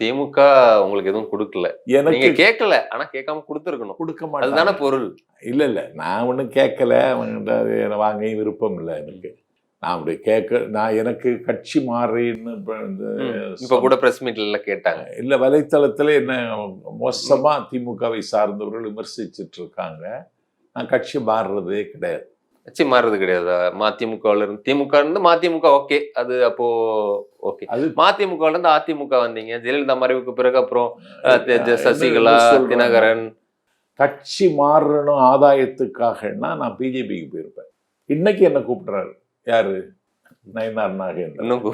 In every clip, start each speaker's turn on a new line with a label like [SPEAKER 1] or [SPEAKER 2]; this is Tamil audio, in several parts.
[SPEAKER 1] திமுக உங்களுக்கு எதுவும் குடுக்கல. நீங்க
[SPEAKER 2] எனக்கு
[SPEAKER 1] கேட்கல. ஆனா கேட்காம குடுத்துருக்கணும்.
[SPEAKER 2] குடுக்க
[SPEAKER 1] அதுதானே
[SPEAKER 2] மாட்டாங்க.
[SPEAKER 1] பொருள்.
[SPEAKER 2] இல்ல. நான் ஒண்ணும் கேட்கல. அவன்கிட்ட அது வாங்க விருப்பம் இல்ல எனக்கு. நான் அப்படி நான் எனக்கு கட்சி மாறின்னு
[SPEAKER 1] இப்ப கூட பிரஸ் மீட்ல கேட்டாங்க.
[SPEAKER 2] இல்ல வலைத்தளத்துல என்ன மோசமா திமுகவை சார்ந்தவர்கள் விமர்சிச்சுட்டு இருக்காங்க. நான் கட்சி மாறுறதே கிடையாது.
[SPEAKER 1] கட்சி மாறுறது கிடையாதா? மதிமுகவுல இருந்து திமுக இருந்து மதிமுக ஓகே. அது அப்போ ஓகே.
[SPEAKER 2] அது
[SPEAKER 1] மதிமுகவுல இருந்து அதிமுக வந்தீங்க. ஜெயலலிதா மறைவுக்கு பிறகு அப்புறம்
[SPEAKER 2] என்ன
[SPEAKER 1] சசிகலா,
[SPEAKER 2] சொல்றாங்க?
[SPEAKER 1] தினகரன்.
[SPEAKER 2] கட்சி மாறணும் ஆதாயத்துக்காகன்னா நான் பிஜேபிக்கு போயிருப்பேன். இன்னைக்கு என்ன கூப்பிடுறாரு யாரு? நயினார் நாகேந்திரன்.
[SPEAKER 1] இன்னும்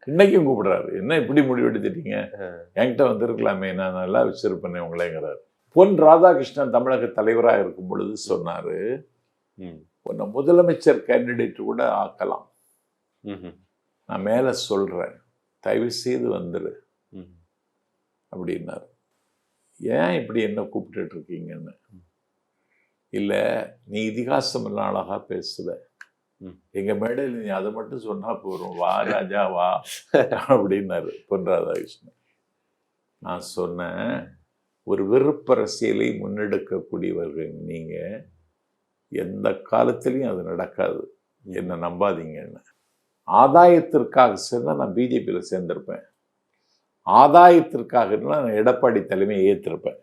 [SPEAKER 2] இன்னைக்கும் கூப்பிடுறாரு. என்ன இப்படி முடிவெடுத்துட்டீங்க? என்கிட்ட வந்திருக்கலாமே, நான் நல்லா வச்சிருப்பேனே உங்களைங்கிறாரு. பொன் ராதாகிருஷ்ணன் தமிழக தலைவராக இருக்கும் பொழுது சொன்னாரு, உன்னை முதலமைச்சர் கேண்டிடேட் கூட ஆக்கலாம். நான் மேல சொல்றேன், தயவு செய்து வந்துரு அப்படின்னாரு. ஏன் இப்படி என்ன கூப்பிட்டு இருக்கீங்கன்னு. இல்ல நீ இதிகாசம் எல்லாம் அழகா பேசுவ, எங்க மேடையில் நீ அதை மட்டும் சொன்னா போறோம், வா ராஜா வா அப்படின்னாரு பொன் ராதாகிருஷ்ணன். நான் சொன்னேன், ஒரு வெறுப்பரசியலை முன்னெடுக்கக்கூடியவர்கள் நீங்க, எந்த காலத்திலையும் அது நடக்காது, என்ன நம்பாதீங்கன்னு. ஆதாயத்திற்காக சேர்ந்தா நான் பிஜேபியில் சேர்ந்திருப்பேன். ஆதாயத்திற்காக நான் எடப்பாடி தலைமையை ஏற்றிருப்பேன்.